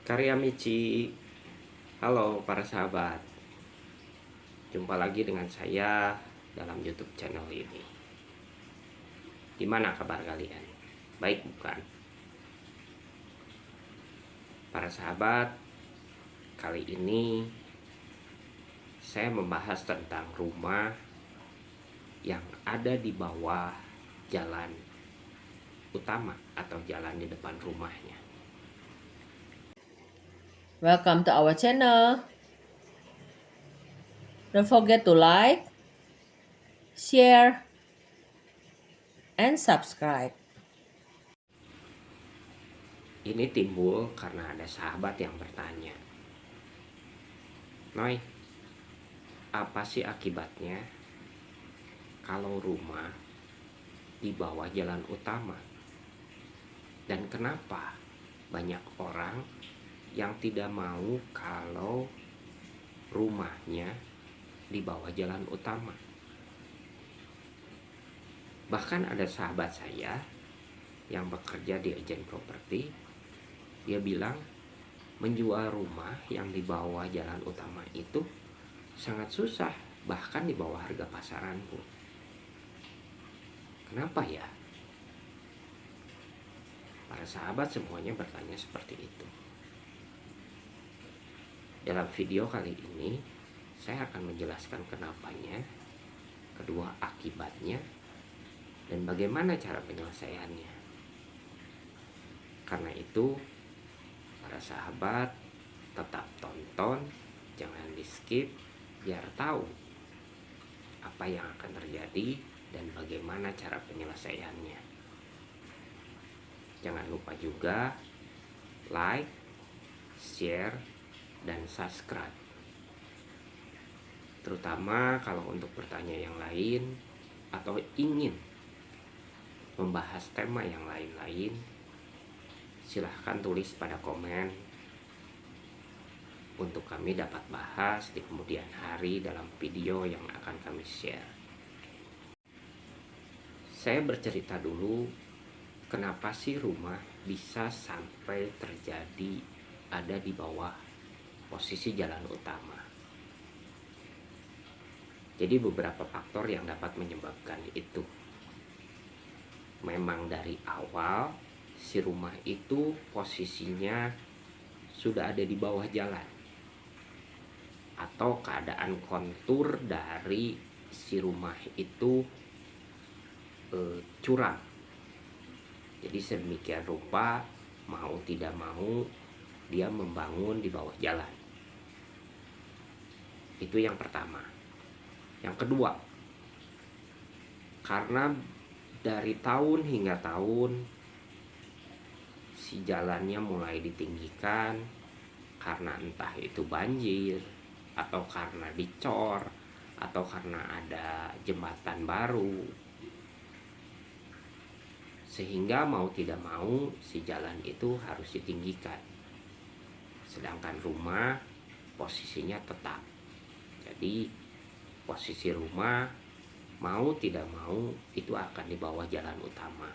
Karya Michi. Halo para sahabat, jumpa lagi dengan saya dalam YouTube channel ini. Gimana kabar kalian? Baik bukan? Para sahabat, kali ini saya membahas tentang rumah yang ada di bawah jalan utama atau jalan di depan rumahnya. Welcome to our channel. Don't forget to like, share, and subscribe. Ini timbul karena ada sahabat yang bertanya, Noi, apa sih akibatnya kalau rumah di bawah jalan utama? Dan kenapa banyak orang yang tidak mau kalau rumahnya di bawah jalan utama? Bahkan ada sahabat saya yang bekerja di agen properti, dia bilang menjual rumah yang di bawah jalan utama itu sangat susah, bahkan di bawah harga pasaran pun. Kenapa ya? Para sahabat semuanya bertanya seperti itu. Dalam video kali ini, saya akan menjelaskan kenapanya, kedua akibatnya, dan bagaimana cara penyelesaiannya. Karena itu, para sahabat tetap tonton, jangan di skip, biar tahu apa yang akan terjadi dan bagaimana cara penyelesaiannya. Jangan lupa juga like, share, dan subscribe. Terutama kalau untuk bertanya yang lain atau ingin membahas tema yang lain-lain, silahkan tulis pada komen untuk kami dapat bahas di kemudian hari dalam video yang akan kami share. Saya bercerita dulu kenapa sih rumah bisa sampai terjadi ada di bawah posisi jalan utama. Jadi beberapa faktor yang dapat menyebabkan itu. Memang dari awal si rumah itu posisinya sudah ada di bawah jalan, atau keadaan kontur dari si rumah itu curam. Jadi sedemikian rupa, mau tidak mau dia membangun di bawah jalan. Itu yang pertama. Yang kedua, karena dari tahun hingga tahun si jalannya mulai ditinggikan karena entah itu banjir, atau karena dicor, atau karena ada jembatan baru, sehingga mau tidak mau si jalan itu harus ditinggikan. Sedangkan rumah posisinya tetap. Jadi posisi rumah mau tidak mau itu akan di bawah jalan utama.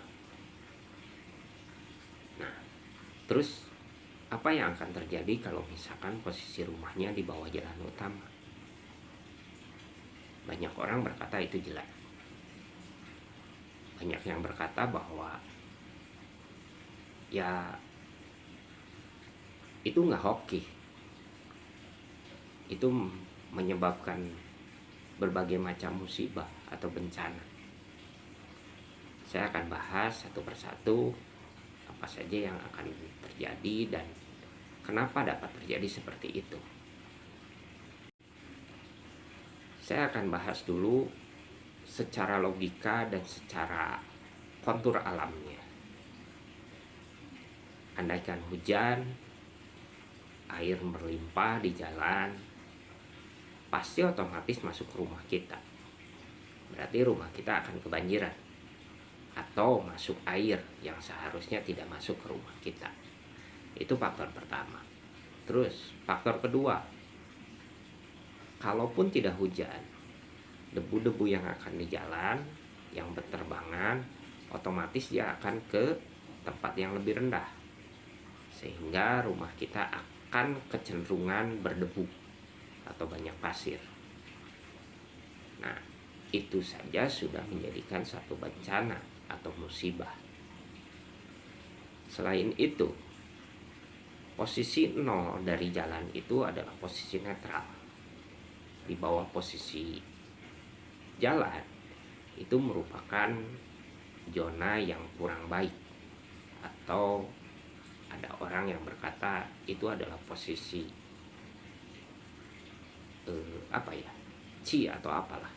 Nah, terus apa yang akan terjadi kalau misalkan posisi rumahnya di bawah jalan utama? Banyak orang berkata itu jelek. Banyak yang berkata bahwa ya itu nggak hoki. Itu menyebabkan berbagai macam musibah atau bencana. Saya akan bahas satu persatu apa saja yang akan terjadi dan kenapa dapat terjadi seperti itu. Saya akan bahas dulu secara logika dan secara kontur alamnya. Andaikan hujan, air berlimpah di jalan, pasti otomatis masuk ke rumah kita. Berarti rumah kita akan kebanjiran atau masuk air yang seharusnya tidak masuk ke rumah kita. Itu faktor pertama. Terus faktor kedua, kalaupun tidak hujan, debu-debu yang akan di jalan, yang berterbangan, otomatis dia akan ke tempat yang lebih rendah, sehingga rumah kita akan kecenderungan berdebu atau banyak pasir. Nah, itu saja sudah menjadikan satu bencana atau musibah. Selain itu, posisi 0 dari jalan itu adalah posisi netral. Di bawah posisi jalan itu merupakan zona yang kurang baik, atau ada orang yang berkata itu adalah posisi ci atau apalah.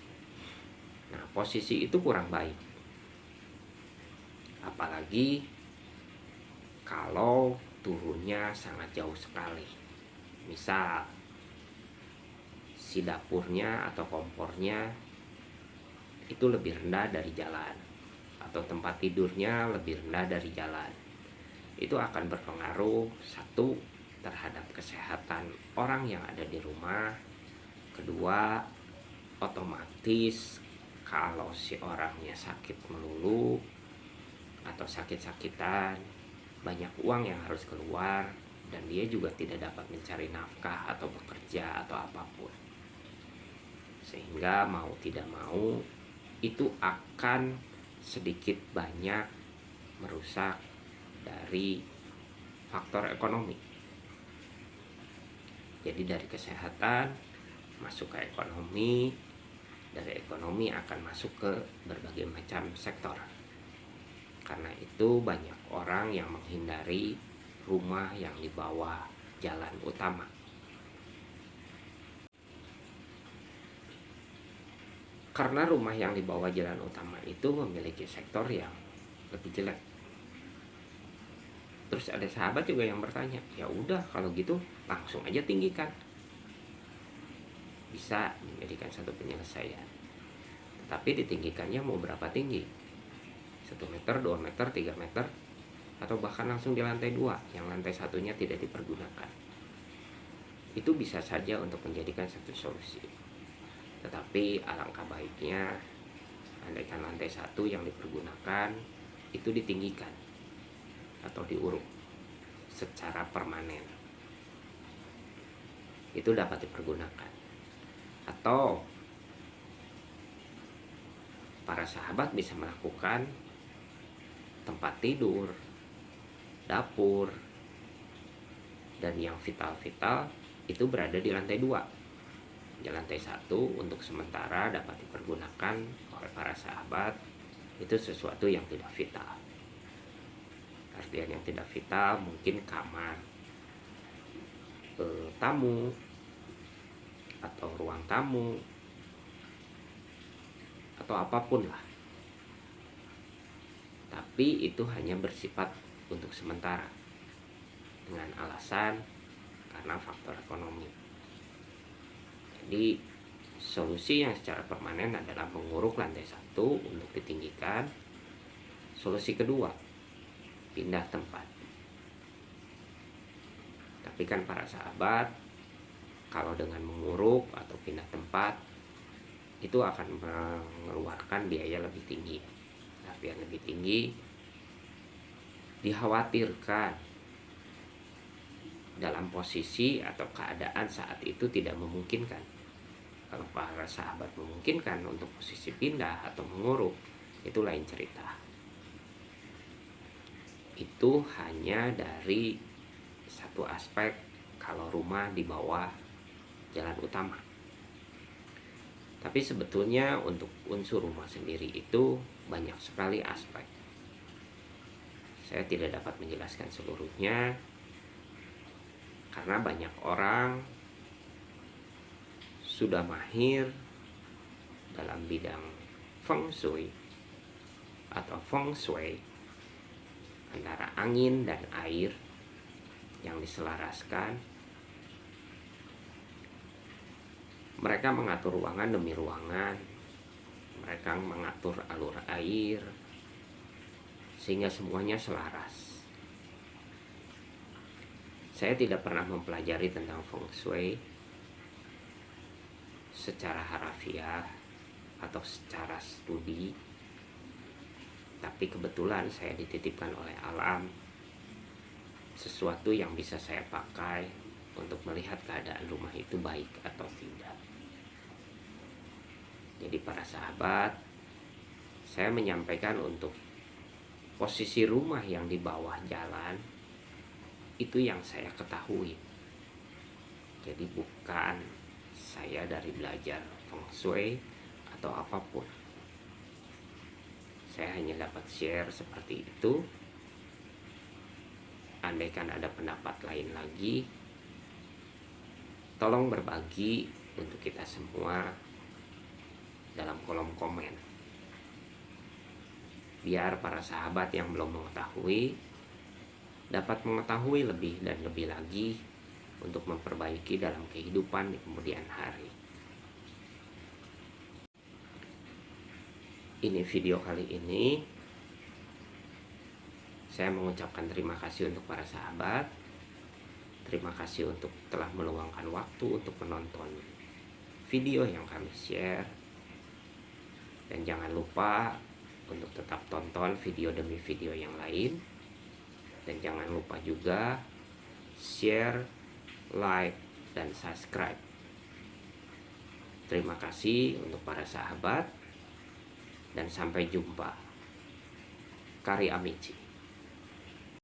Nah, posisi itu kurang baik, apalagi kalau turunnya sangat jauh sekali. Misal si dapurnya atau kompornya itu lebih rendah dari jalan, atau tempat tidurnya lebih rendah dari jalan. Itu akan berpengaruh, satu, terhadap kesehatan orang yang ada di rumah. Kedua, otomatis kalau si orangnya sakit melulu atau sakit-sakitan, banyak uang yang harus keluar, dan dia juga tidak dapat mencari nafkah atau bekerja atau apapun. Sehingga mau tidak mau itu akan sedikit banyak merusak dari faktor ekonomi. Jadi dari kesehatan masuk ke ekonomi, dari ekonomi akan masuk ke berbagai macam sektor. Karena itu banyak orang yang menghindari rumah yang di bawah jalan utama. Karena rumah yang di bawah jalan utama itu memiliki sektor yang lebih jelek. Terus ada sahabat juga yang bertanya, ya udah kalau gitu langsung aja tinggikan. Bisa menjadikan satu penyelesaian. Tetapi ditinggikannya mau berapa tinggi? 1 meter, 2 meter, 3 meter, atau bahkan langsung di lantai 2 yang lantai satunya tidak dipergunakan. Itu bisa saja untuk menjadikan satu solusi. Tetapi alangkah baiknya andaikan lantai 1 yang dipergunakan itu ditinggikan atau diuruk secara permanen. Itu dapat dipergunakan. Atau para sahabat bisa melakukan tempat tidur, dapur, dan yang vital-vital itu berada di lantai 2. Di lantai 1 untuk sementara dapat dipergunakan oleh para sahabat. Itu sesuatu yang tidak vital. Artian yang tidak vital mungkin kamar tamu atau ruang tamu atau apapun lah. Tapi itu hanya bersifat untuk sementara dengan alasan karena faktor ekonomi. Jadi solusi yang secara permanen adalah menguruk lantai 1 untuk ditinggikan. Solusi kedua, pindah tempat. Tapi kan para sahabat, kalau dengan menguruk atau pindah tempat itu akan mengeluarkan biaya lebih tinggi. Biaya lebih tinggi, dikhawatirkan dalam posisi atau keadaan saat itu tidak memungkinkan. Kalau para sahabat memungkinkan untuk posisi pindah atau menguruk, itu lain cerita. Itu hanya dari satu aspek kalau rumah di bawah jalan utama. Tapi sebetulnya untuk unsur rumah sendiri itu banyak sekali aspek. Saya tidak dapat menjelaskan seluruhnya karena banyak orang sudah mahir dalam bidang feng shui atau feng shui, antara angin dan air yang diselaraskan. Mereka mengatur ruangan demi ruangan, mereka mengatur alur air sehingga semuanya selaras. Saya tidak pernah mempelajari tentang feng shui secara harafiah atau secara studi, tapi kebetulan saya dititipkan oleh alam sesuatu yang bisa saya pakai untuk melihat keadaan rumah itu baik atau tidak. Jadi para sahabat, saya menyampaikan untuk posisi rumah yang di bawah jalan itu yang saya ketahui. Jadi bukan saya dari belajar feng shui atau apapun. Saya hanya dapat share seperti itu. Andaikan ada pendapat lain lagi, tolong berbagi untuk kita semua dalam kolom komen. Biar para sahabat yang belum mengetahui dapat mengetahui lebih dan lebih lagi untuk memperbaiki dalam kehidupan di kemudian hari. Ini video kali ini saya mengucapkan terima kasih untuk para sahabat. Terima kasih untuk telah meluangkan waktu untuk menonton video yang kami share. Dan jangan lupa untuk tetap tonton video demi video yang lain. Dan jangan lupa juga share, like, dan subscribe. Terima kasih untuk para sahabat. Dan sampai jumpa. Kari Amici.